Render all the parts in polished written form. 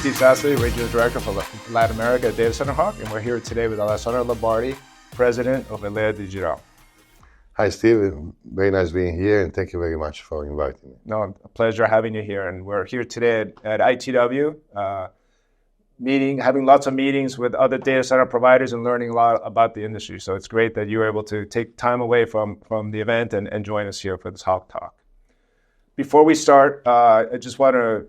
Steve Sasse, Regional Director for LATAM America at datacenterHawk, and we're here today with Alessandro Lombardi, President of Elea Digital. Hi, Steve. Very nice being here, and thank you very much for inviting me. No, a pleasure having you here. And we're here today at ITW, having lots of meetings with other data center providers and learning a lot about the industry. So it's great that you were able to take time away from the event and join us here for this Hawk Talk. Before we start, I just want to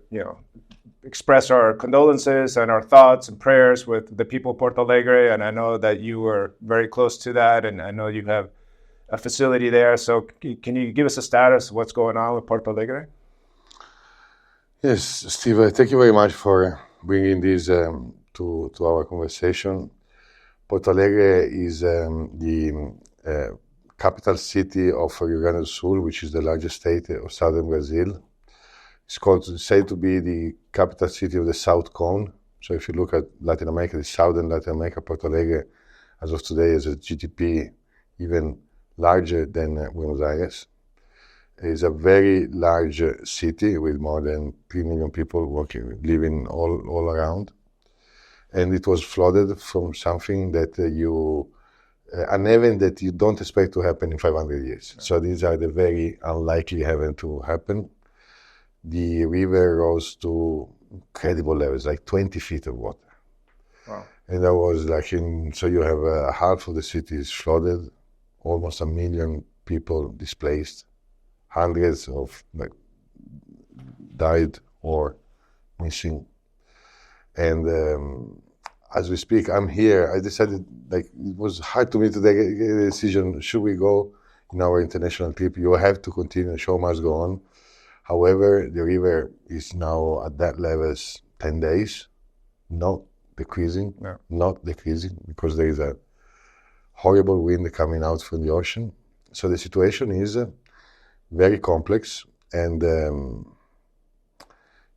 express our condolences and our thoughts and prayers with the people of Porto Alegre. And I know that you were very close to that, and I know you have a facility there. So can you give us a status of what's going on with Porto Alegre? Yes, Steve, thank you very much for bringing this to our conversation. Porto Alegre is the capital city of Rio Grande do Sul, which is the largest state of southern Brazil. It's said to be the capital city of the South Cone. So if you look at Latin America, the southern Latin America, Porto Alegre, as of today, is a GDP even larger than Buenos Aires. It is a very large city with more than 3 million people living all around. And it was flooded from something that an event that you don't expect to happen in 500 years. So these are the very unlikely event to happen. The river rose to incredible levels, like 20 feet of water. Wow. And that was so you have half of the city is flooded, almost 1 million people displaced, hundreds of died or missing. And as we speak, I'm here. I decided, it was hard to me to take a decision. Should we go in our international trip? You have to continue. The show must go on. However, the river is now at that level 10 days, not decreasing, because there is a horrible wind coming out from the ocean. So the situation is very complex, and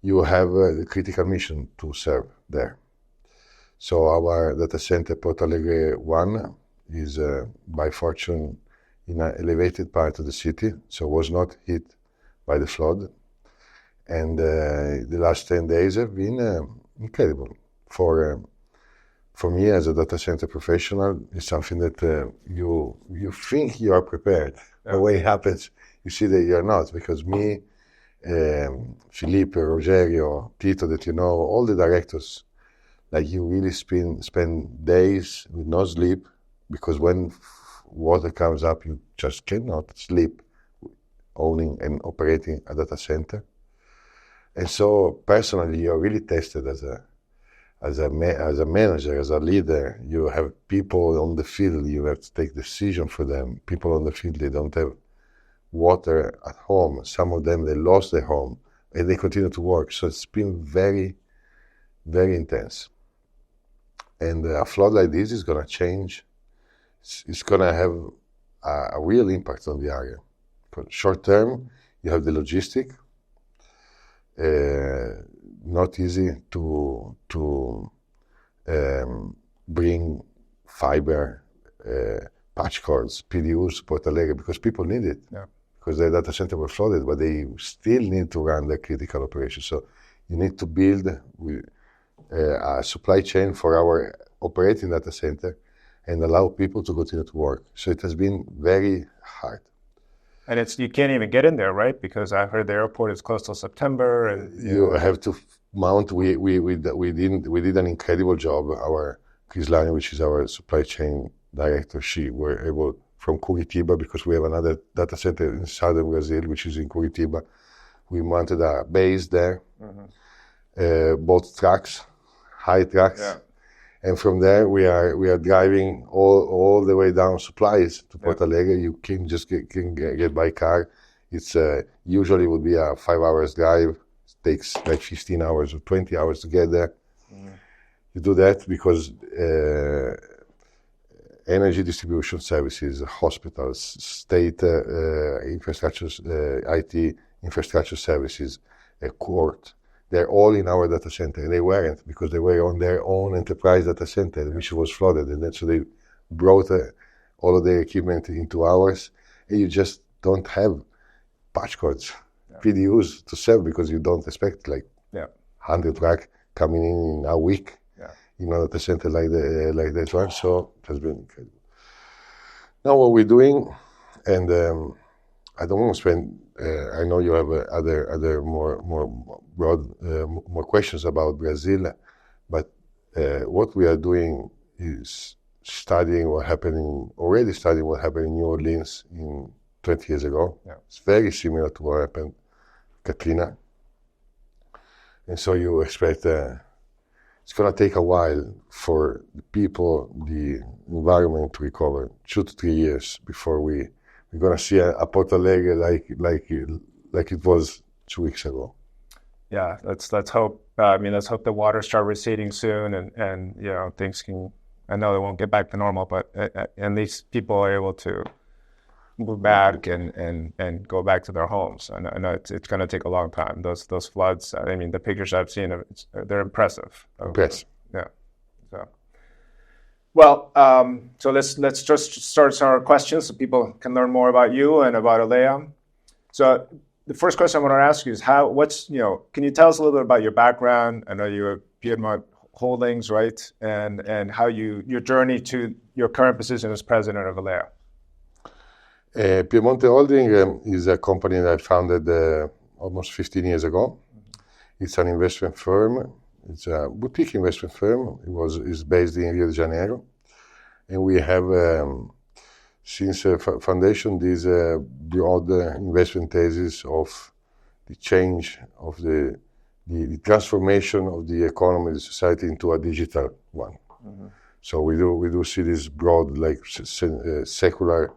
you have the critical mission to serve there. So our data center, Porto Alegre 1, is by fortune in an elevated part of the city, so was not hit by the flood. And the last 10 days have been incredible. For me as a data center professional, it's something that you think you are prepared. But when it happens, you see that you're not, because me, Felipe, Rogerio, Tito, that you know, all the directors, you really spend days with no sleep, because when water comes up, you just cannot sleep owning and operating a data center. And so personally, you're really tested as a manager, as a leader. You have people on the field, you have to take decisions for them. People on the field, they don't have water at home. Some of them, they lost their home, and they continue to work. So it's been very, very intense. And a flood like this is going to change. It's going to have a real impact on the area. For short term, you have the logistic. Not easy to bring fiber, patch cords, PDUs to Porto Alegre, because people need it. Yeah. Because the data center were flooded, but they still need to run their critical operations. So you need to build a supply chain for our operating data center and allow people to continue to work. So it has been very hard. And you can't even get in there, right? Because I heard the airport is closed till September. And you have to mount. We did an incredible job. Our Chris Lani, which is our supply chain director, she were able from Curitiba, because we have another data center in southern Brazil, which is in Curitiba. We mounted a base there, both trucks, high trucks. Yeah. And from there, we are driving all the way down supplies to Porto Alegre. You can just get by car. It's usually would be a 5 hours drive. It takes 15 hours or 20 hours to get there. You do that because energy distribution services, hospitals, state infrastructure, IT infrastructure services, a court, they're all in our data center. They weren't, because they were on their own enterprise data center, which was flooded. And then so they brought all of their equipment into ours, and you just don't have patch cords, PDUs to sell, because you don't expect 100 rack coming in a week in a data center like that one. So it has been incredible. Now what we're doing, and I don't want to spend. I know you have other more broad more questions about Brazil, but what we are doing is already studying what happened in New Orleans 20 years ago. Yeah. It's very similar to what happened Katrina. And so you expect it's going to take a while for the people, the environment to recover, 2 to 3 years before we're going to see a Porto Alegre like it was 2 weeks ago. Yeah, let's hope. Let's hope the waters start receding soon, and things can. I know they won't get back to normal, but at least people are able to move back and go back to their homes. I know it's going to take a long time. Those floods. The pictures I've seen, they're impressive. Yes. Yeah. So. Well, so let's just start our questions so people can learn more about you and about Elea. So the first question I want to ask you is can you tell us a little bit about your background? I know you're Piedmont Holdings, right? And how your journey to your current position as president of Elea. Piemonte Holding is a company that I founded almost 15 years ago. Mm-hmm. It's an investment firm. It's a boutique investment firm. It's based in Rio de Janeiro, and we have since foundation this broad investment thesis of the change of the transformation of the economy, the society into a digital one. Mm-hmm. So we do see this broad secular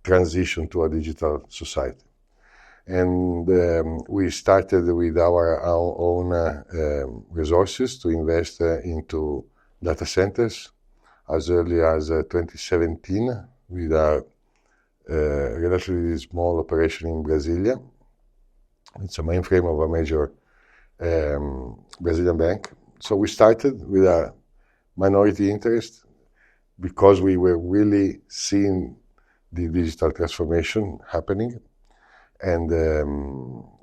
transition to a digital society. And we started with our own resources to invest into data centers as early as 2017 with a relatively small operation in Brasilia. It's a mainframe of a major Brazilian bank. So we started with a minority interest because we were really seeing the digital transformation happening. And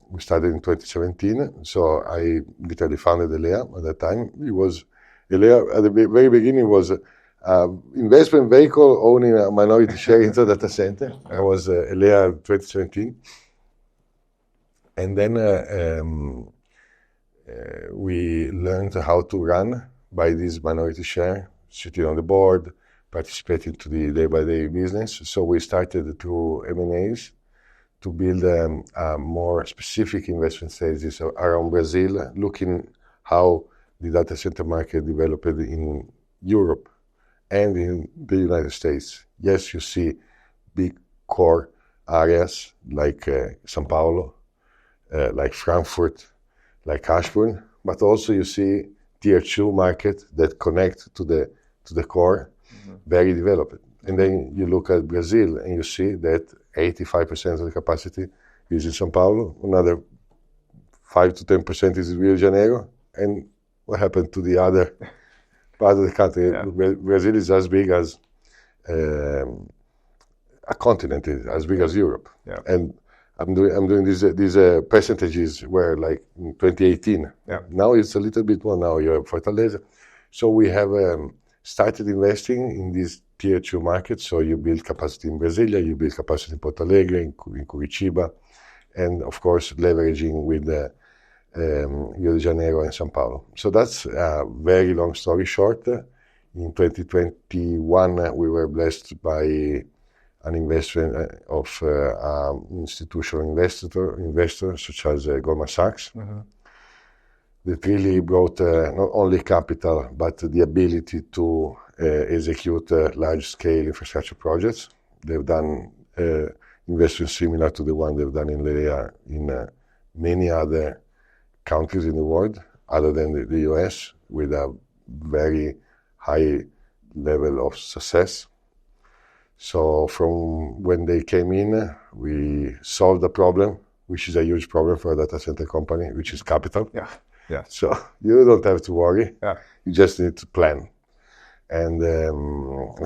we started in 2017. So I literally founded Elea at that time. Elea at the very beginning was an investment vehicle owning a minority share into a data center. I was Elea 2017. And then we learned how to run by this minority share, sitting on the board, participating to the day-by-day business. So we started through M&As to build a more specific investment thesis around Brazil, looking how the data center market developed in Europe and in the United States. Yes, you see big core areas like São Paulo, like Frankfurt, like Ashburn, but also you see tier 2 market that connect to the core, mm-hmm. very developed. And then you look at Brazil and you see that 85% of the capacity is in São Paulo, another 5 to 10% is in Rio de Janeiro, and what happened to the other part of the country? Yeah. Brazil is as big as a continent, is as big as Europe. Yeah. And I'm doing these percentages where like in 2018. Yeah. Now it's a little bit more. Now you have Fortaleza. So we have started investing in these tier 2 markets. So you build capacity in Brasilia, you build capacity in Porto Alegre, in Curitiba, and of course leveraging with Rio de Janeiro and São Paulo. So that's a very long story short. In 2021, we were blessed by an investment of institutional investors such as Goldman Sachs, mm-hmm. that really brought not only capital but the ability to execute large-scale infrastructure projects. They've done investments similar to the one they've done in Elea in many other countries in the world other than the US, with a very high level of success. So from when they came in, we solved a problem, which is a huge problem for a data center company, which is capital. Yeah. Yeah. So you don't have to worry. Yeah. You just need to plan. And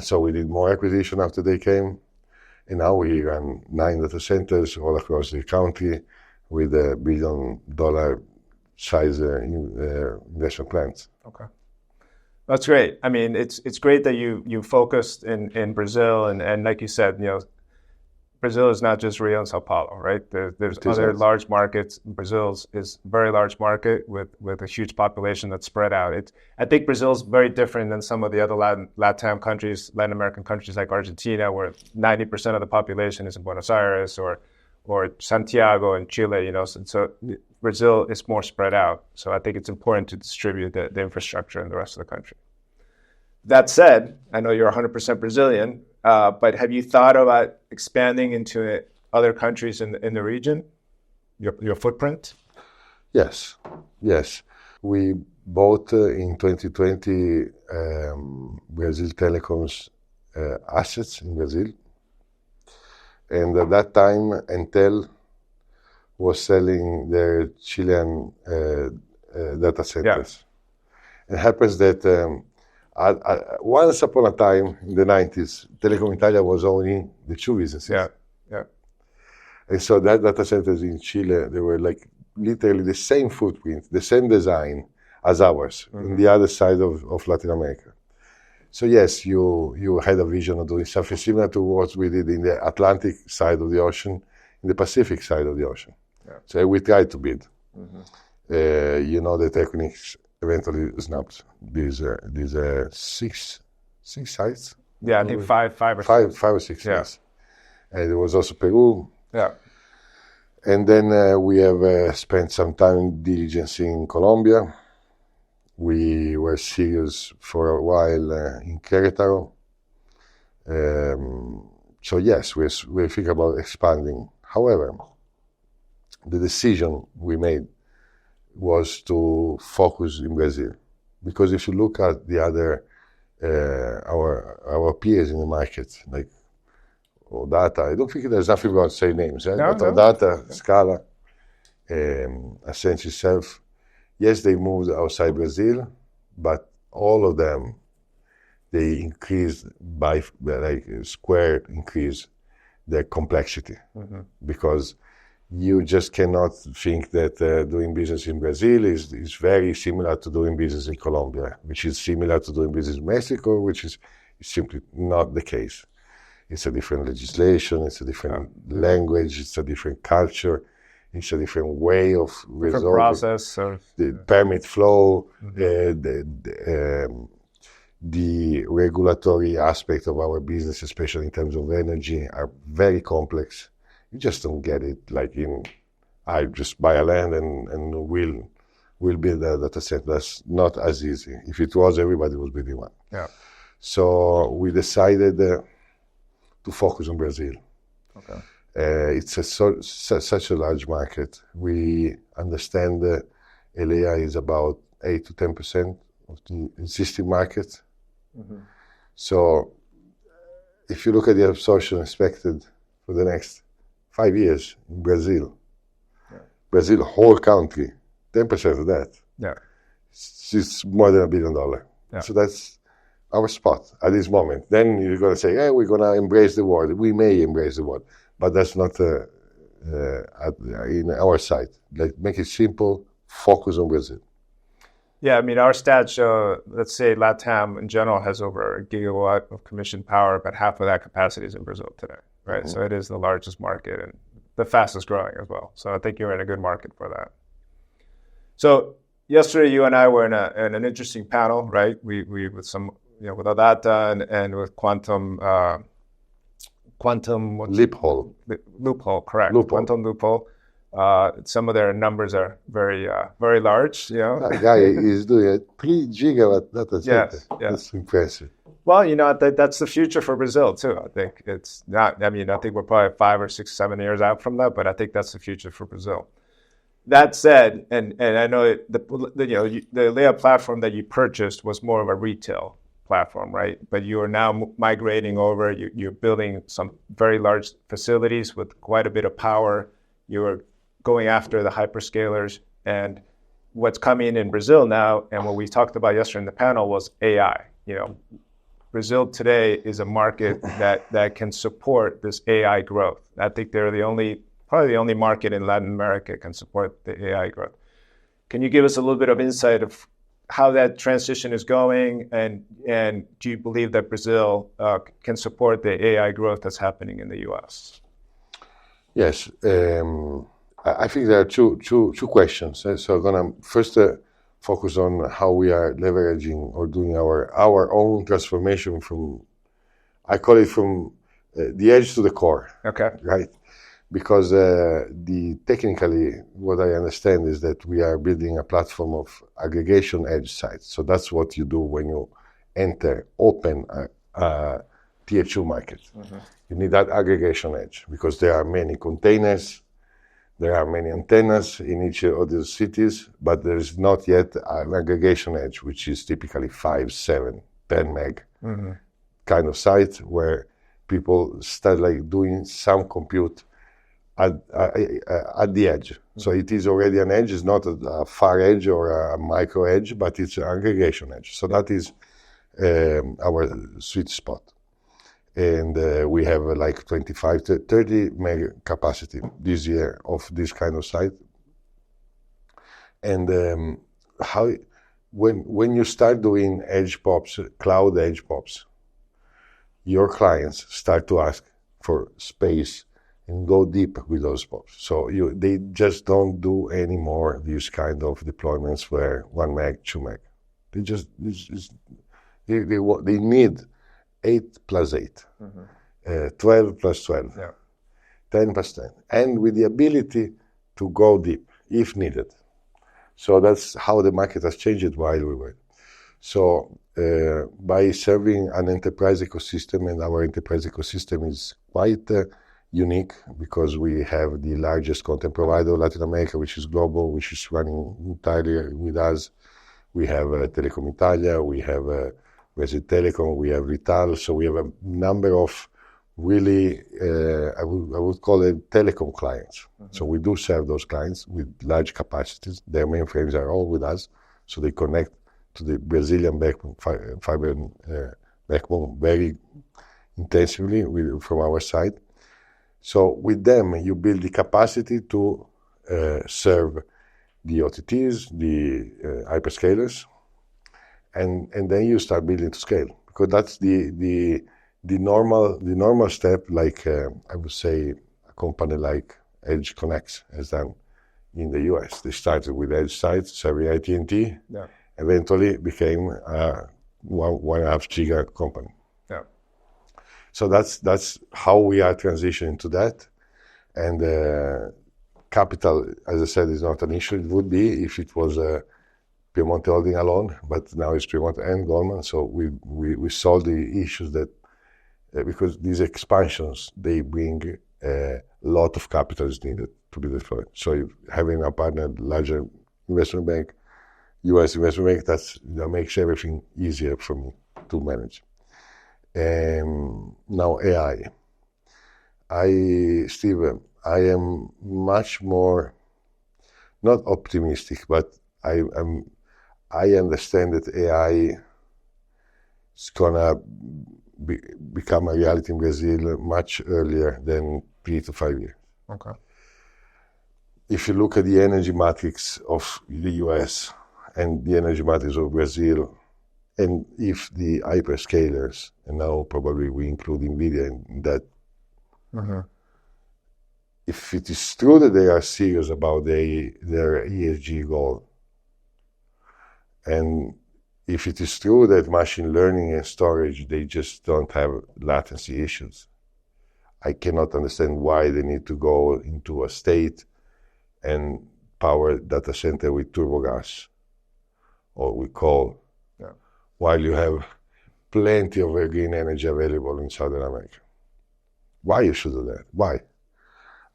so we did more acquisition after they came. And now we run 9 data centers all across the country with $1 billion size investment plans. Okay. That's great. I mean, it's great that you focused in Brazil, and like you said, Brazil is not just Rio and Sao Paulo, right? There's other large markets. Brazil is a very large market with a huge population that's spread out. I think Brazil is very different than some of the other LATAM countries, Latin American countries like Argentina, where 90% of the population is in Buenos Aires or Santiago in Chile. So Brazil is more spread out. So I think it's important to distribute the infrastructure in the rest of the country. That said, I know you're 100% Brazilian, but have you thought about expanding into other countries in the region, your footprint? Yes. We bought in 2020 Brazil Telecom's assets in Brazil. And at that time, Entel was selling their Chilean data centers. Yeah. It happens that once upon a time in the 90s, Telecom Italia was owning the two businesses. Yeah. And so that data centers in Chile, they were like literally the same footprint, the same design as ours, in the other side of Latin America. So yes, you had a vision of doing something similar to what we did in the Atlantic side of the ocean, in the Pacific side of the ocean. Yeah. So we tried to bid. The Technics eventually snapped these 6 sites. Yeah, I think five or six. Yeah. Yes. And there was also Peru. Yeah. And then we have spent some time diligencing in Colombia. We were serious for a while in Querétaro. So yes, we think about expanding. However, the decision we made was to focus in Brazil, because if you look at the other our peers in the market, like Odata, I don't think there's nothing about to say names, right? No, but Odata, Scala, Ascension itself. Yes, they moved outside Brazil, but all of them, they increased by square increase their complexity, because you just cannot think that doing business in Brazil is very similar to doing business in Colombia, which is similar to doing business in Mexico, which is simply not the case. It's a different legislation, it's a different language, it's a different culture. It's a different way of resolving process the permit flow, the regulatory aspect of our business, especially in terms of energy, are very complex. You just don't get it like I just buy a land and we'll build a data center. That's not as easy. If it was, everybody was building one. Yeah. So we decided to focus on Brazil. Okay. It's such a large market. We understand Elea is about 8 to 10% of the existing market. So if you look at the absorption expected for the next 5 years in Brazil, Brazil whole country, 10% of that, it's more than $1 billion. Yeah. So that's our spot at this moment. Then you're going to say, hey, we're going to embrace the world. We may embrace the world. But that's not in our side. Like, make it simple, focus on Brazil. Yeah, I mean, our stats show, let's say LATAM in general has over a gigawatt of commissioned power, but half of that capacity is in Brazil today, right? So it is the largest market and the fastest growing as well. So I think you're in a good market for that. So yesterday, you and I were in an interesting panel, right? We with some, with Odata and with Quantum loophole. Loophole, correct. Quantum loophole. Some of their numbers are very, very large. That guy is doing a 3 gigawatt data center. Yes. That's impressive. Well, that's the future for Brazil too. I think it's not. I mean, I think we're probably 5 or 6, 7 years out from that, but I think that's the future for Brazil. That said, and I know the Elea platform that you purchased was more of a retail platform, right? But you are now migrating over. You're building some very large facilities with quite a bit of power. You're going after the hyperscalers, and what's coming in Brazil now, and what we talked about yesterday in the panel was AI. Brazil today is a market that can support this AI growth. I think they're probably the only market in Latin America can support the AI growth. Can you give us a little bit of insight of how that transition is going, and do you believe that Brazil can support the AI growth that's happening in the U.S.? Yes, I think there are two questions. So I'm gonna first focus on how we are leveraging or doing our own transformation from, I call it from the edge to the core. Okay. Right. Because technically, what I understand is that we are building a platform of aggregation edge sites. So that's what you do when you open a tier 2 market. Mm-hmm. You need that aggregation edge because there are many containers, there are many antennas in each of these cities, but there is not yet an aggregation edge, which is typically 5, 7, 10 meg kind of site where people start like doing some compute at the edge. So it is already an edge. It's not a far edge or a micro edge, but it's an aggregation edge. So that is our sweet spot. And we have like 25 to 30 meg capacity this year of this kind of site. And when you start doing edge pops, cloud edge pops, your clients start to ask for space and go deep with those pops. So they just don't do any more these kind of deployments where 1 meg, 2 meg. They need 8 plus 8, 12 plus 12, 10 plus 10, and with the ability to go deep if needed. So that's how the market has changed while we were. So by serving an enterprise ecosystem, and our enterprise ecosystem is quite unique because we have the largest content provider of Latin America, which is global, which is running entirely with us. We have Telecom Italia, we have Brazil Telecom, we have Vital. So we have a number of really, I would call it telecom clients. So we do serve those clients with large capacities. Their mainframes are all with us, so they connect to the Brazilian backbone, fiber backbone very intensively from our side. So with them, you build the capacity to serve the OTTs, the hyperscalers, and then you start building to scale, because that's the normal step. Like I would say, a company like Edge Connects has done in the US. They started with Edge sites serving AT&T. Yeah. Eventually became a 1.5 giga company. Yeah. So that's how we are transitioning to that. And capital, as I said, is not an issue. It would be if it was Piemonte Holding alone, but now it's Piemonte and Goldman. So we solved the issues that because these expansions, they bring a lot of capital is needed to be deployed. So having a partner, larger investment bank, US investment bank, that makes everything easier for me to manage. Now AI. Steve, I am much more, not optimistic, but I understand that AI is gonna become a reality in Brazil much earlier than 3 to 5 years. Okay. If you look at the energy matrix of the US and the energy matrix of Brazil, and if the hyperscalers, and now probably we include NVIDIA in that, if it is true that they are serious about their ESG goal, and if it is true that machine learning and storage, they just don't have latency issues, I cannot understand why they need to go into a state and power data center with turbo gas or with coal, while you have plenty of green energy available in Southern America. Why you should do that? Why?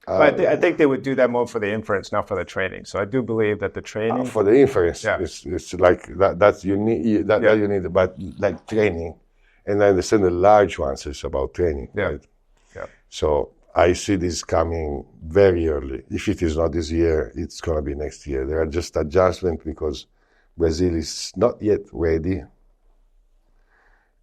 I think they would do that more for the inference, not for the training. So I do believe that the training for the inference, it's like that you need that you need, but like training, and I understand the large ones is about training. Yeah. Right? Yeah. So I see this coming very early. If it is not this year, it's gonna be next year. There are just adjustments because Brazil is not yet ready,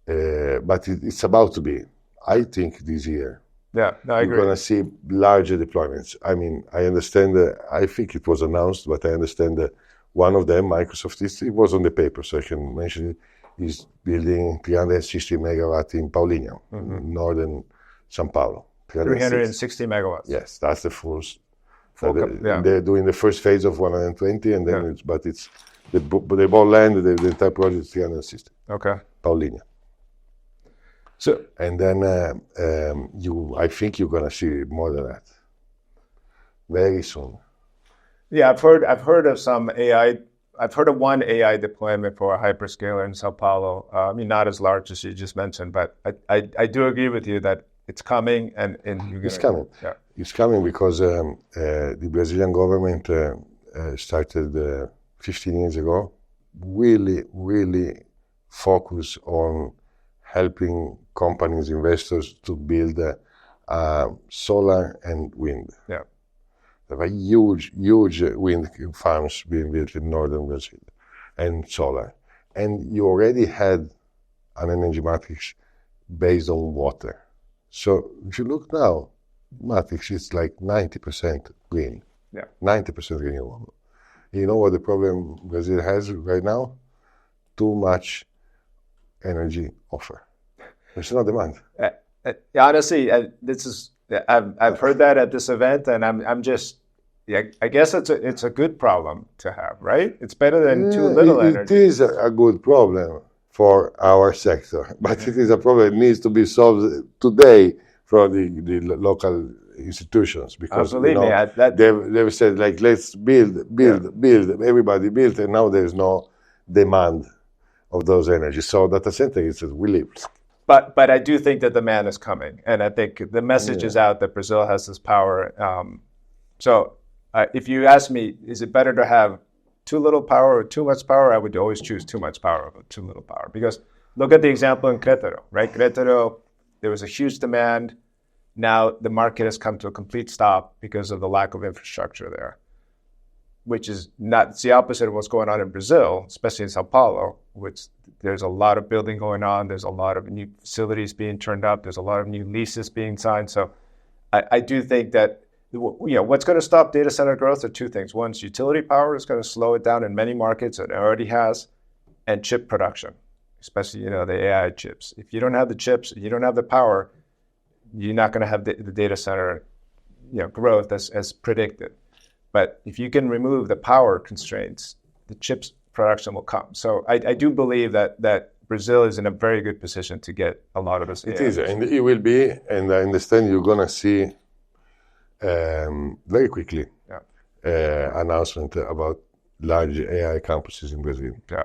but it's about to be. I think this year. Yeah, no, I agree. You're going to see larger deployments. I mean, I understand I think it was announced, but I understand that One of them, Microsoft, it was on the paper, so I can mention it, is building 360 megawatt in Paulínia, northern São Paulo. 360 megawatts. Yes, that's the full. Yeah. They're doing the first phase of 120, and then they bought land. The entire project is 360. Okay. Paulínia. So, and then I think you're gonna see more than that very soon. Yeah, I've heard of some AI. I've heard of one AI deployment for a hyperscaler in Sao Paulo. I mean, not as large as you just mentioned, but I do agree with you that it's coming, and it's coming. Yeah. It's coming because the Brazilian government started 15 years ago, really focus on helping companies, investors to build solar and wind. Yeah. There are huge wind farms being built in northern Brazil and solar. And you already had an energy matrix based on water. So if you look now, matrix is like 90% green, 90% renewable. You know what the problem Brazil has right now? Too much energy offer. There's no demand. Honestly, I've heard that at this event, and I'm just, I guess it's a good problem to have, right? It's better than too little energy. It is a good problem for our sector, but it is a problem that needs to be solved today from the local institutions, because they've said, like, let's build, everybody build, and now there's no demand of those energies. So data center is we live. But I do think that demand is coming, and I think the message is out that Brazil has this power. So if you ask me, is it better to have too little power or too much power? I would always choose too much power over too little power, because look at the example in Querétaro, right? Querétaro, there was a huge demand. Now the market has come to a complete stop because of the lack of infrastructure there, which is not, it's the opposite of what's going on in Brazil, especially in Sao Paulo, which there's a lot of building going on. There's a lot of new facilities being turned up. There's a lot of new leases being signed. So I do think that, what's going to stop data center growth are two things. One is utility power is going to slow it down in many markets. It already has. And chip production, especially, the AI chips. If you don't have the chips, you don't have the power, you're not going to have the data center, growth as predicted. But if you can remove the power constraints, the chips production will come. So I do believe that Brazil is in a very good position to get a lot of this. It is, and it will be, and I understand you're going to see very quickly announcement about large AI campuses in Brazil. Yeah.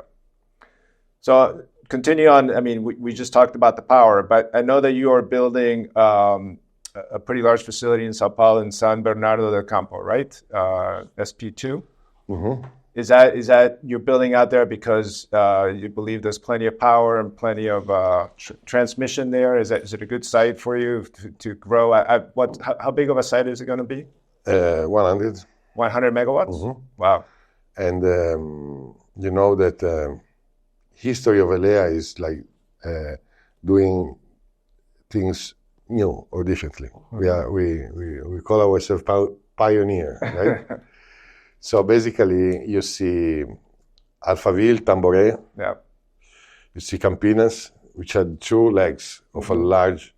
So continue on. I mean, we just talked about the power, but I know that you are building a pretty large facility in Sao Paulo, in San Bernardo del Campo, right? SP2. Mm-hmm. Is that you're building out there because you believe there's plenty of power and plenty of transmission there? Is it a good site for you to grow? How big of a site is it going to be? 100. 100 megawatts? Mm-hmm. Wow. And you know that history of Elea is like doing things new or differently. Mm-hmm. We call ourselves pioneer, right? So basically, you see Alphaville, Tamboré. Yeah. You see Campinas, which had 2 legs of a large,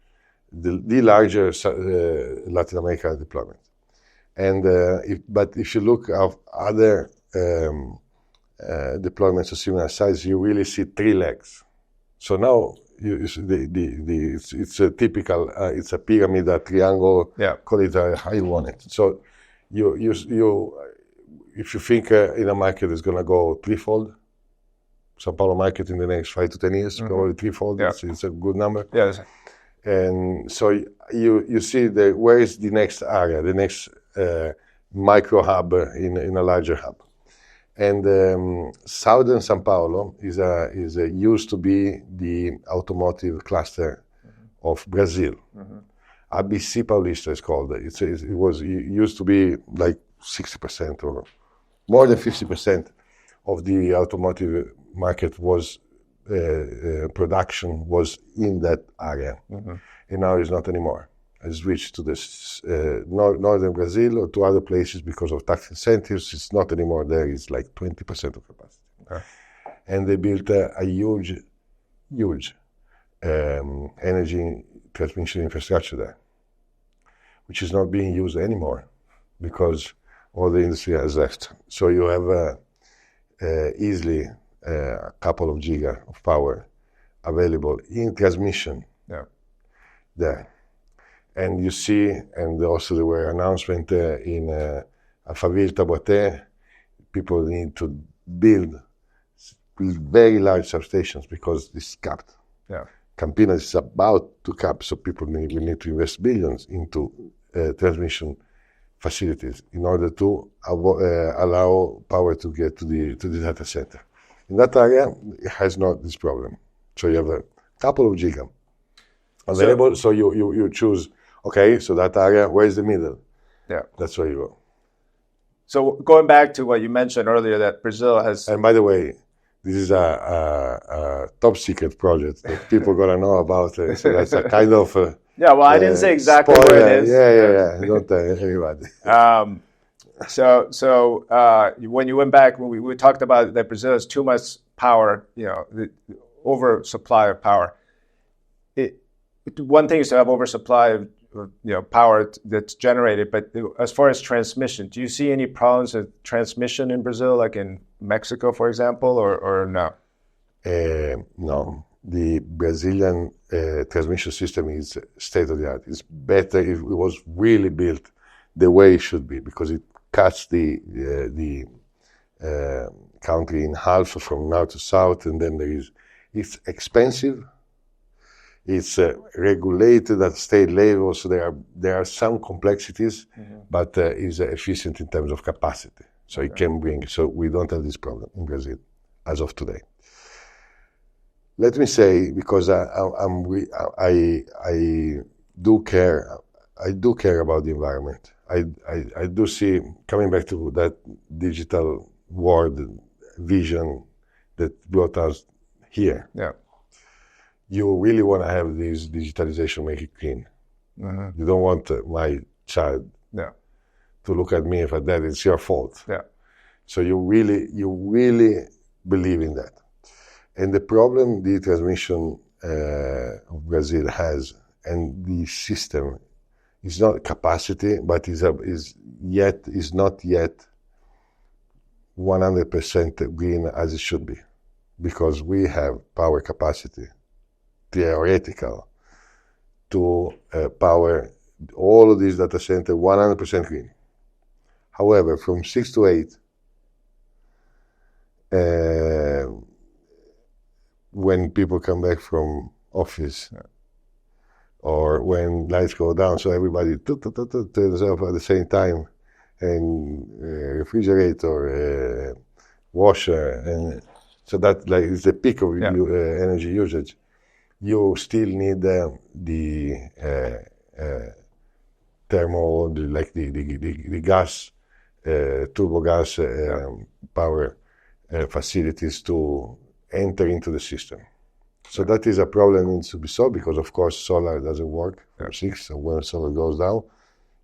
the larger Latin America deployment. And but if you look at other deployments of similar size, you really see 3 legs. So now you see it's a typical, it's a pyramid, a triangle. Yeah. Call it how you want it. So you if you think in a market is going to go threefold, Sao Paulo market in the next 5 to 10 years, probably threefold. Yeah. It's a good number. Yes. And so you see where is the next area, the next micro hub in a larger hub. And southern Sao Paulo is used to be the automotive cluster of Brazil. Mm-hmm. ABC Paulista is called. It used to be like 60% or more than 50% of the automotive market was production was in that area, and now it's not anymore. I switched to this northern Brazil or to other places because of tax incentives. It's not anymore there. It's like 20% of capacity. Okay. And they built a huge energy transmission infrastructure there, which is not being used anymore because all the industry has left. So you have easily a couple of giga of power available in transmission there. And you see, and also there were announcements in Alphaville, Taboté, people need to build very large substations because it's capped. Yeah. Campinas is about to cap, so people will need to invest billions into transmission facilities in order to allow power to get to the data center. In that area, it has not this problem. So you have a couple of giga available. So you choose, okay, so that area, where's the middle? Yeah. That's where you go. So going back to what you mentioned earlier, that Brazil has... And by the way, this is a top secret project that people are going to know about. So that's a kind of... yeah, well, I didn't say exactly spoiler. where it is. Yeah. Don't tell everybody. So when you went back, when we talked about that Brazil has too much power, the oversupply of power. One thing is to have oversupply of power that's generated, but as far as transmission, do you see any problems with transmission in Brazil, like in Mexico, for example, or no? No. The Brazilian transmission system is state of the art. It's better if it was really built the way it should be, because it cuts the country in half from north to south, and then it's expensive. It's regulated at state level, so there are some complexities, but is efficient in terms of capacity. So it can bring. So we don't have this problem in Brazil as of today. Let me say, because I do care. I do care about the environment. I do see, coming back to that digital world vision that brought us here. Yeah. You really want to have this digitalization make it clean. You don't want my child to look at me and say, "Dad, it's your fault." Yeah. So you really believe in that. And the problem the transmission of Brazil has, and the system, is not capacity, but is not yet 100% green as it should be, because we have power capacity, theoretical, to power all of these data centers 100% green. However, from 6 to 8, when people come back from office, or when lights go down, so everybody turns off at the same time, and refrigerator, washer, and so that is the peak of energy usage. You still need the thermal, the gas, turbo gas power facilities to enter into the system. So that is a problem that needs to be solved, because of course solar doesn't work from 6, so when solar goes down,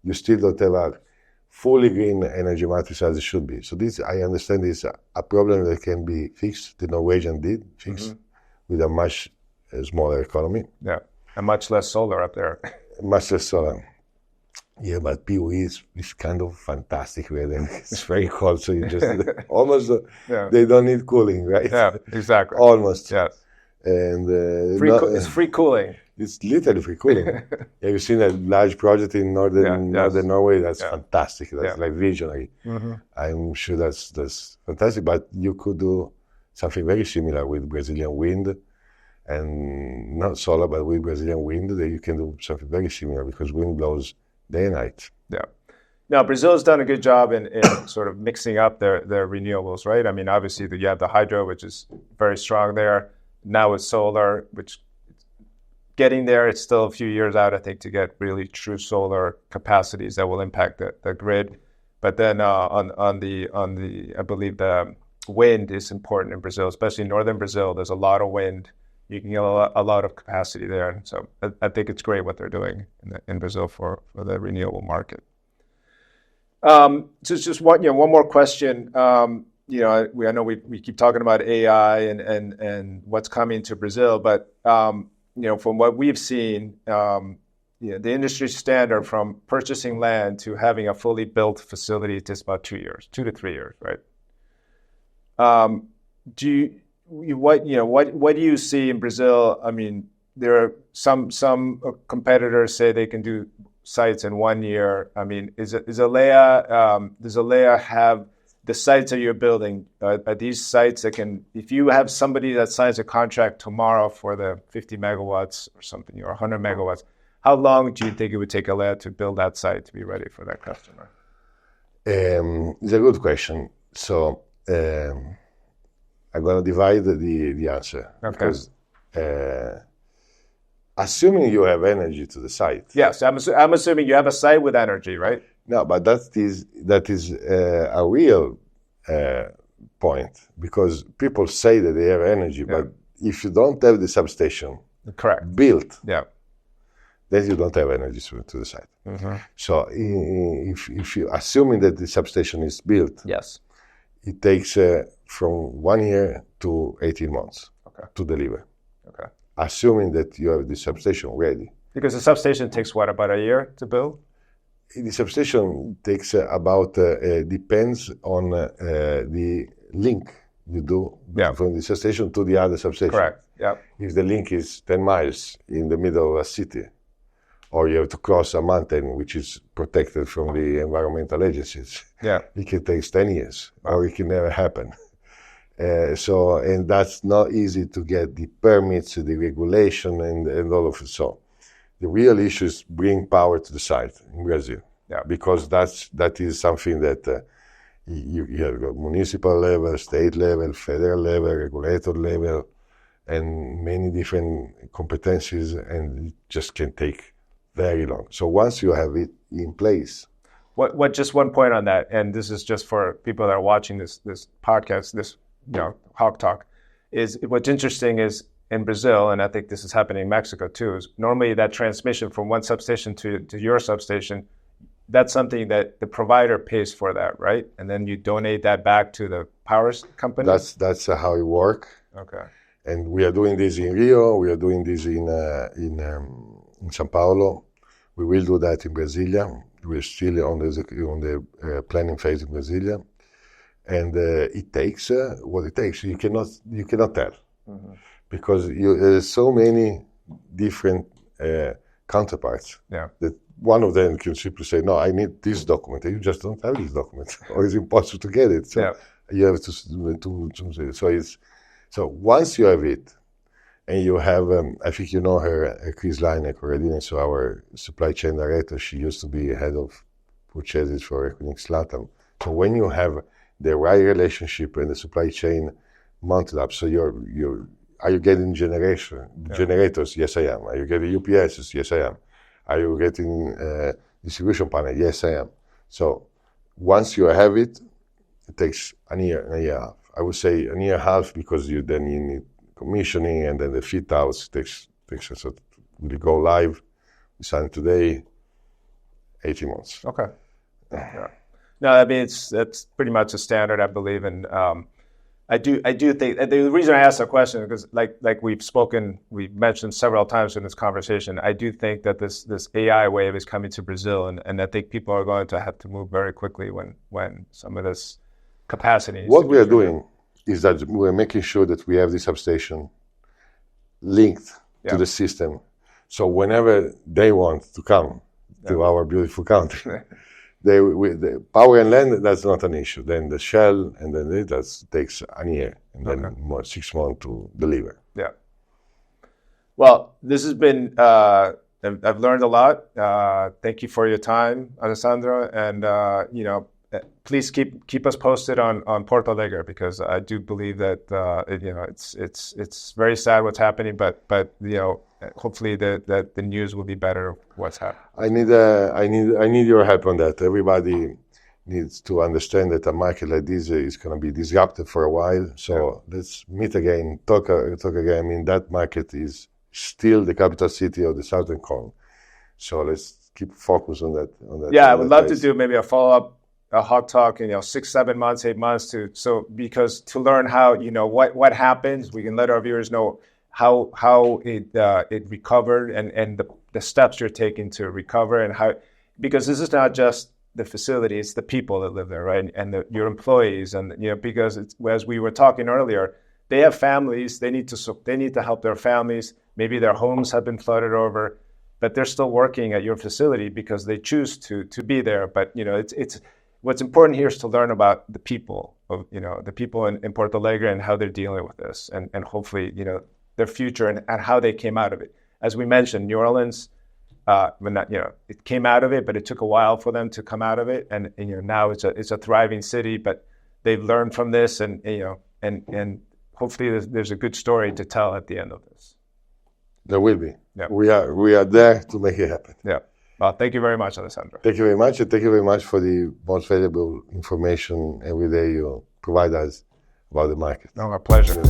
you still don't have a fully green energy matrix as it should be. So this, I understand, is a problem that can be fixed. The Norwegian did fix with a much smaller economy. Yeah, and much less solar up there. Much less solar. Yeah, but POE is kind of fantastic weather. It's very cold, so you just almost, they don't need cooling, right? Yeah, exactly. Almost. Yes. And it's free cooling. It's literally free cooling. Have you seen a large project in northern Norway? That's fantastic. That's like visionary. I'm sure that's fantastic. But you could do something very similar with Brazilian wind, and not solar, but with Brazilian wind, that you can do something very similar, because wind blows day and night. Yeah. Now, Brazil's done a good job in sort of mixing up their renewables, right? I mean, obviously, you have the hydro, which is very strong there. Now with solar, which getting there, it's still a few years out, I think, to get really true solar capacities that will impact the grid. But then on the I believe the wind is important in Brazil, especially northern Brazil. There's a lot of wind you can get a lot of capacity there. And so I think it's great what they're doing in Brazil for the renewable market. So just one more question. I know we keep talking about AI and what's coming to Brazil, but from what we've seen, the industry standard from purchasing land to having a fully built facility takes about 2 to 3 years, right? What do you see in Brazil? I mean, there are some competitors say they can do sites in 1 year. I mean, does Elea have the sites that you're building? Are these sites that can, if you have somebody that signs a contract tomorrow for the 50 megawatts or something, or 100 megawatts, how long do you think it would take Elea to build that site to be ready for that customer? It's a good question. So I'm going to divide the answer. Okay. Because assuming you have energy to the site. Yes, I'm assuming you have a site with energy, right? No, but that is a real point, because people say that they have energy, but if you don't have the substation built, then you don't have energy to the site. Mm-hmm. So if you assuming that the substation is built, it takes from 1 year to 18 months to deliver. Okay. Assuming that you have the substation ready. Because the substation takes what, about a year to build? The substation takes depends on the link you do from the substation to the other substation. Correct. Yeah. If the link is 10 miles in the middle of a city, or you have to cross a mountain which is protected from the environmental agencies, it can take 10 years, or it can never happen. And that's not easy to get the permits, the regulation, and all of it. So the real issue is bring power to the site in Brazil, because that is something that you have got municipal level, state level, federal level, regulator level, and many different competencies, and it just can take very long. So once you have it in place. What just one point on that, and this is just for people that are watching this podcast, this Hawk Talk, is what's interesting is in Brazil, and I think this is happening in Mexico too, is normally that transmission from one substation to your substation, that's something that the provider pays for that, right? And then you donate that back to the power company? That's how it works. Okay. And we are doing this in Rio, we are doing this in São Paulo. We will do that in Brasilia. We're still on the planning phase in Brasilia. And it takes what it takes. You cannot tell, because there's so many different counterparts that one of them can simply say, "No, I need this document," and you just don't have this document, or it's impossible to get it. So you have to. So once you have it, and you have, I think you know her, Chris Leineck, so our supply chain director. She used to be head of purchases for Equinix LATAM. So when you have the right relationship and the supply chain mounted up, so are you getting generators? Yes, I am. Are you getting UPSs? Yes, I am. Are you getting distribution panel? Yes, I am. So once you have it, it takes a year and a half. I would say a year and a half, because you need commissioning, and then the fit outs takes so we go live. We sign today, 18 months. Okay. No, I mean that's pretty much a standard, I believe, and I do think the reason I asked that question is because like we've mentioned several times in this conversation, I do think that this AI wave is coming to Brazil, and I think people are going to have to move very quickly when some of this capacity. What we are doing is that we're making sure that we have the substation linked to the system, so whenever they want to come to our beautiful country. The power and land, that's not an issue. Then the shell, and then that takes a year, and then 6 months to deliver. Yeah. Well, this has been, I've learned a lot. Thank you for your time, Alessandro. And, please keep us posted on Porto Alegre, because I do believe that, it's very sad what's happening, but hopefully the news will be better what's happening. I need your help on that. Everybody needs to understand that a market like this is going to be disrupted for a while. So let's meet again, talk again. I mean, that market is still the capital city of the Southern Cone. So let's keep focus on that. Yeah, I would love to do maybe a follow-up, a Hawk Talk, 6, 7 months, 8 months because to learn how, what happens, we can let our viewers know how it recovered and the steps you're taking to recover and how, because this is not just the facility, it's the people that live there, right? And your employees, and because as we were talking earlier, they have families, they need to help their families. Maybe their homes have been flooded over, but they're still working at your facility because they choose to be there. But it's what's important here is to learn about the people of the people in Porto Alegre and how they're dealing with this, and hopefully their future and how they came out of it. As we mentioned, New Orleans. It came out of it, but it took a while for them to come out of it, and now it's a thriving city. But they've learned from this, and hopefully there's a good story to tell at the end of this. There will be. Yeah. We are there to make it happen. Yeah. Well, thank you very much, Alessandro. Thank you very much, and thank you very much for the most valuable information every day you provide us about the market. No, our pleasure.